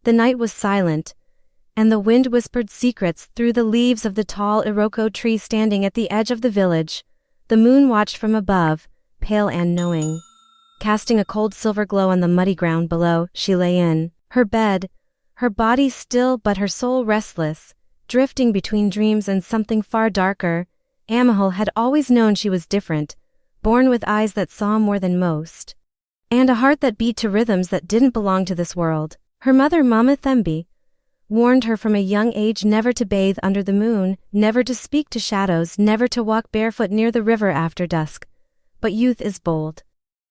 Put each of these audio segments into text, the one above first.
The night was silent, and the wind whispered secrets through the leaves of the tall iroko tree standing at the edge of the village. The moon watched from above, pale and knowing. Casting a cold silver glow on the muddy ground below, she lay in her bed, her body still but her soul restless, drifting between dreams and something far darker. Amahul had always known she was different, born with eyes that saw more than most, and a heart that beat to rhythms that didn't belong to this world. Her mother, Mama Thembi, warned her from a young age never to bathe under the moon, never to speak to shadows, never to walk barefoot near the river after dusk. But youth is bold,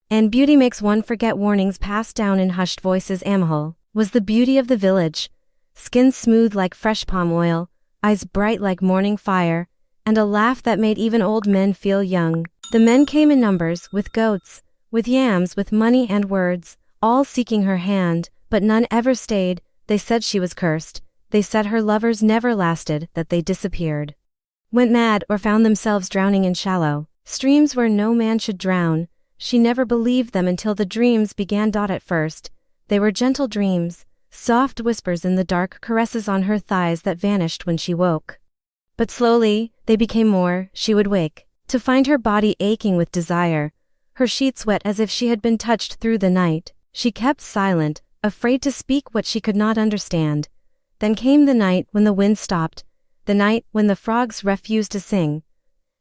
and beauty makes one forget. Warnings passed down in hushed voices. Amahul was the beauty of the village, skin smooth like fresh palm oil, eyes bright like morning fire, and a laugh that made even old men feel young. The men came in numbers, with goats, with yams, with money and words, all seeking her hand, but none ever stayed. They said she was cursed, they said her lovers never lasted, that they disappeared, went mad, or found themselves drowning in shallow streams where no man should drown. She never believed them until the dreams began. At first, they were gentle dreams, soft whispers in the dark, caresses on her thighs that vanished when she woke. But slowly, they became more. She would wake to find her body aching with desire, her sheets wet as if she had been touched through the night. She kept silent, afraid to speak what she could not understand. Then came the night when the wind stopped, the night when the frogs refused to sing,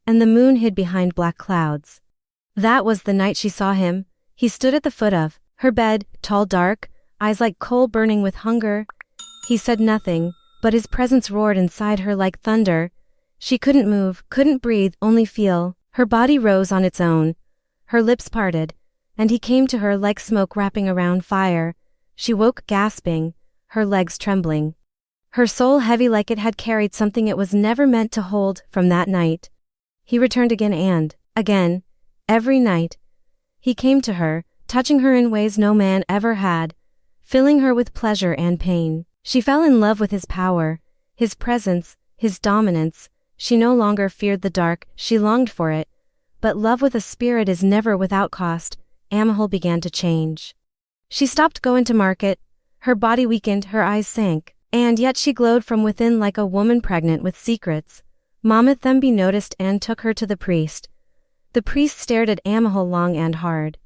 and the moon hid behind black clouds. That was the night she saw him. He stood at the foot of her bed, tall, dark, eyes like coal burning with hunger. He said nothing, but his presence roared inside her like thunder. She couldn't move, couldn't breathe, only feel. Her body rose on its own, her lips parted, and he came to her like smoke wrapping around fire. She woke gasping, her legs trembling, her soul heavy like it had carried something it was never meant to hold. From that night, he returned again and again. Every night, he came to her, touching her in ways no man ever had, filling her with pleasure and pain. She fell in love with his power, his presence, his dominance. She no longer feared the dark, she longed for it. But love with a spirit is never without cost. Amahul began to change. She stopped going to market, her body weakened, her eyes sank, and yet she glowed from within like a woman pregnant with secrets. Mama Thembi noticed and took her to the priest. The priest stared at Amahul long and hard,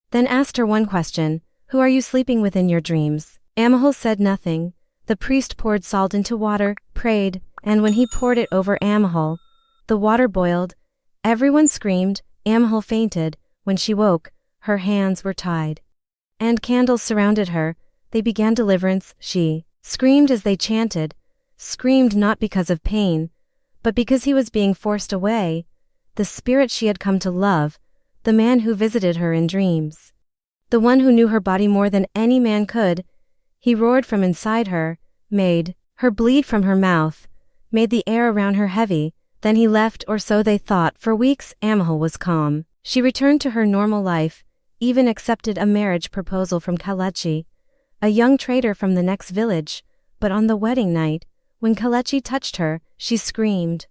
then asked her one question: "Who are you sleeping with in your dreams?" Amahul said nothing. The priest poured salt into water, prayed, and when he poured it over Amahul, the water boiled. Everyone screamed. Amahul fainted. When she woke, her hands were tied, and candles surrounded her. They began deliverance. She screamed as they chanted, screamed not because of pain, but because he was being forced away. The spirit she had come to love, the man who visited her in dreams, the one who knew her body more than any man could. He roared from inside her, made her bleed from her mouth, made the air around her heavy. Then he left, or so they thought. For weeks, Amahul was calm. She returned to her normal life, even accepted a marriage proposal from Kalechi, a young trader from the next village. But on the wedding night, when Kalechi touched her, she screamed.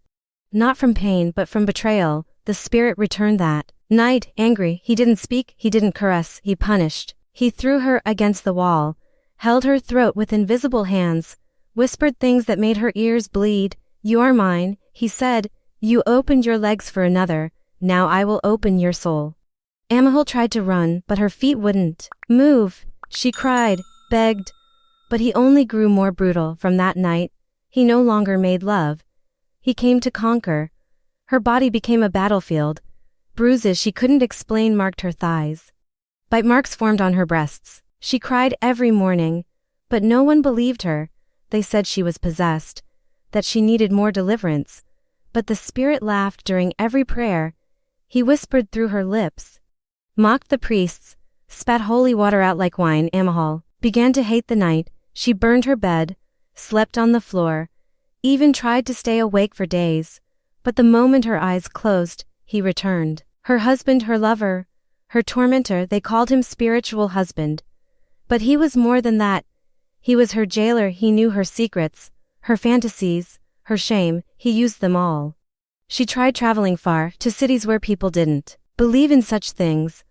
Not from pain but from betrayal. The spirit returned that night, angry. He didn't speak, he didn't caress, he punished. He threw her against the wall, held her throat with invisible hands, whispered things that made her ears bleed. "You are mine," he said. "You opened your legs for another, now I will open your soul." Amahul tried to run, but her feet wouldn't move. She cried, begged, but he only grew more brutal. From that night, he no longer made love. He came to conquer. Her body became a battlefield. Bruises she couldn't explain marked her thighs. Bite marks formed on her breasts. She cried every morning, but no one believed her. They said she was possessed, that she needed more deliverance. But the spirit laughed during every prayer. He whispered through her lips, mocked the priests, spat holy water out like wine. Amahul began to hate the night. She burned her bed, slept on the floor, even tried to stay awake for days. But the moment her eyes closed, he returned. Her husband, her lover, her tormentor. They called him spiritual husband. But he was more than that. He was her jailer. He knew her secrets, her fantasies, her shame. He used them all. She tried traveling far, to cities where people didn't believe in such things.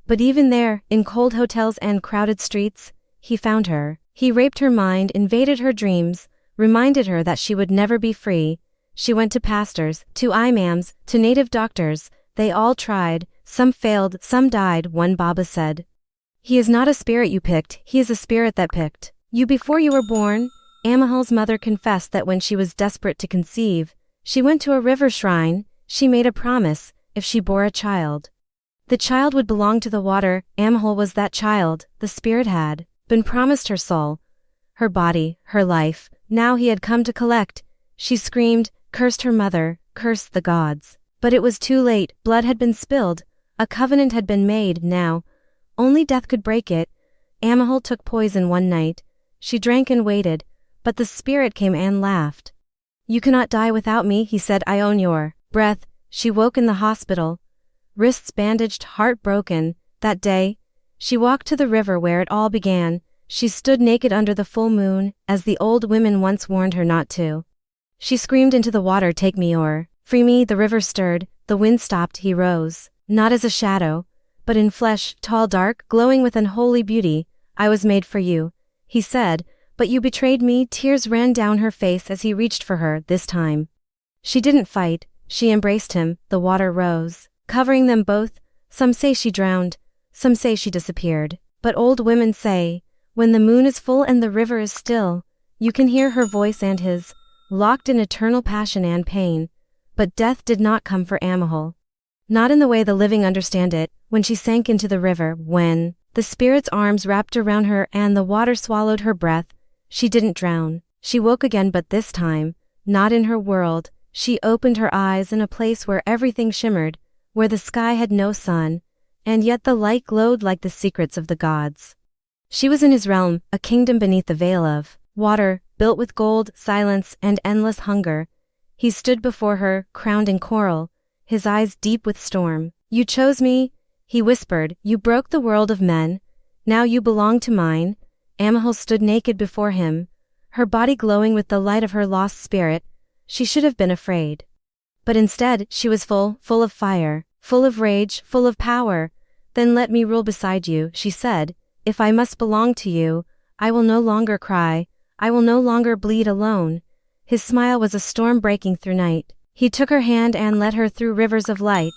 But even there, in cold hotels and crowded streets, he found her. He raped her mind, invaded her dreams, reminded her that she would never be free. She went to pastors, to imams, to native doctors. They all tried, some failed, some died. One Baba said, "He is not a spirit you picked, he is a spirit that picked you before you were born." Amahul's mother confessed that when she was desperate to conceive, she went to a river shrine. She made a promise: if she bore a child, the child would belong to the water. Amahul was that child. The spirit had been promised her soul, her body, her life. Now he had come to collect. She screamed, cursed her mother, cursed the gods. But it was too late. Blood had been spilled. A covenant had been made. Now, only death could break it. Amahul took poison one night. She drank and waited, but the spirit came and laughed. "You cannot die without me," he said. "I own your breath." She woke in the hospital, wrists bandaged, heart broken. That day, she walked to the river where it all began. She stood naked under the full moon, as the old women once warned her not to. She screamed into the water, "Take me or free me." The river stirred, the wind stopped. He rose, not as a shadow, but in flesh, tall, dark, glowing with unholy beauty. "I was made for you," he said, "but you betrayed me." Tears ran down her face as he reached for her. This time, she didn't fight, she embraced him. The water rose, covering them both. Some say she drowned, some say she disappeared. But old women say, when the moon is full and the river is still, you can hear her voice and his, locked in eternal passion and pain. But death did not come for Amahul. Not in the way the living understand it. When she sank into the river, when the spirit's arms wrapped around her and the water swallowed her breath, she didn't drown. She woke again, but this time, not in her world. She opened her eyes in a place where everything shimmered, where the sky had no sun, and yet the light glowed like the secrets of the gods. She was in his realm, a kingdom beneath the veil of water, built with gold, silence, and endless hunger. He stood before her, crowned in coral, his eyes deep with storm. "You chose me," he whispered. "You broke the world of men. Now you belong to mine." Amahul stood naked before him, her body glowing with the light of her lost spirit. She should have been afraid. But instead, she was full of fire, full of rage, full of power. "Then let me rule beside you," she said. "If I must belong to you, I will no longer cry, I will no longer bleed alone." His smile was a storm breaking through night. He took her hand and led her through rivers of light,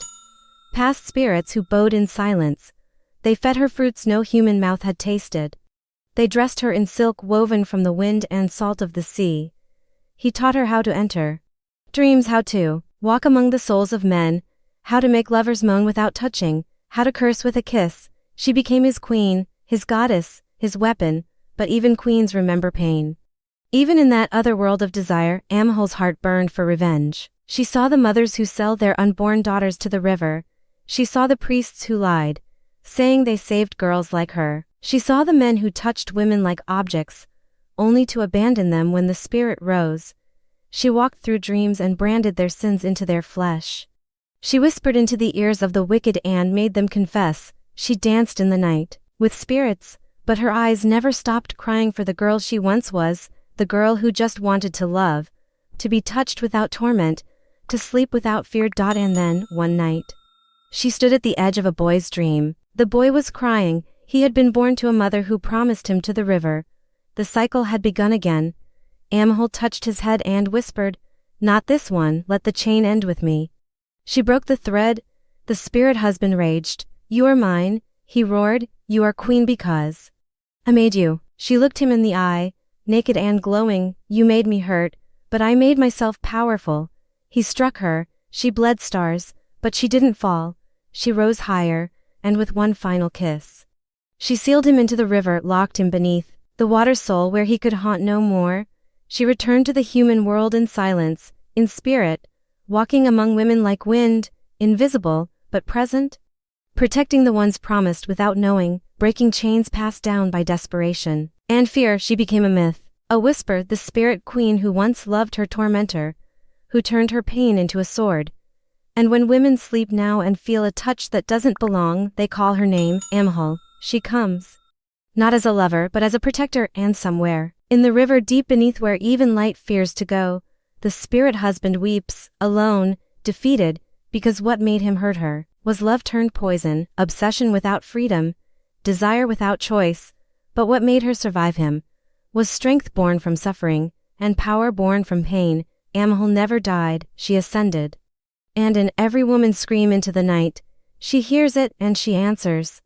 past spirits who bowed in silence. They fed her fruits no human mouth had tasted. They dressed her in silk woven from the wind and salt of the sea. He taught her how to enter dreams, how to walk among the souls of men, how to make lovers moan without touching, how to curse with a kiss. She became his queen, his goddess, his weapon. But even queens remember pain. Even in that other world of desire, Amahul's heart burned for revenge. She saw the mothers who sell their unborn daughters to the river. She saw the priests who lied, saying they saved girls like her. She saw the men who touched women like objects, only to abandon them when the spirit rose. She walked through dreams and branded their sins into their flesh. She whispered into the ears of the wicked and made them confess. She danced in the night with spirits, but her eyes never stopped crying for the girl she once was, the girl who just wanted to love, to be touched without torment, to sleep without fear. And then, one night, she stood at the edge of a boy's dream. The boy was crying. He had been born to a mother who promised him to the river. The cycle had begun again. Amahul touched his head and whispered, "Not this one, let the chain end with me." She broke the thread. The spirit husband raged. "You are mine," he roared. "You are queen because I made you." She looked him in the eye, naked and glowing. "You made me hurt, but I made myself powerful." He struck her. She bled stars, but she didn't fall. She rose higher, and with one final kiss, she sealed him into the river, locked him beneath the water soul where he could haunt no more. She returned to the human world in silence, in spirit, walking among women like wind, invisible, but present, protecting the ones promised without knowing, breaking chains passed down by desperation and fear. She became a myth, a whisper, the spirit queen who once loved her tormentor, who turned her pain into a sword. And when women sleep now and feel a touch that doesn't belong, they call her name, Amahul. She comes, not as a lover but as a protector, and somewhere, in the river deep beneath where even light fears to go, the spirit husband weeps, alone, defeated, because what made him hurt her was love turned poison, obsession without freedom, desire without choice. But what made her survive him was strength born from suffering, and power born from pain. Amahul never died, she ascended. And in every woman's scream into the night, she hears it and she answers.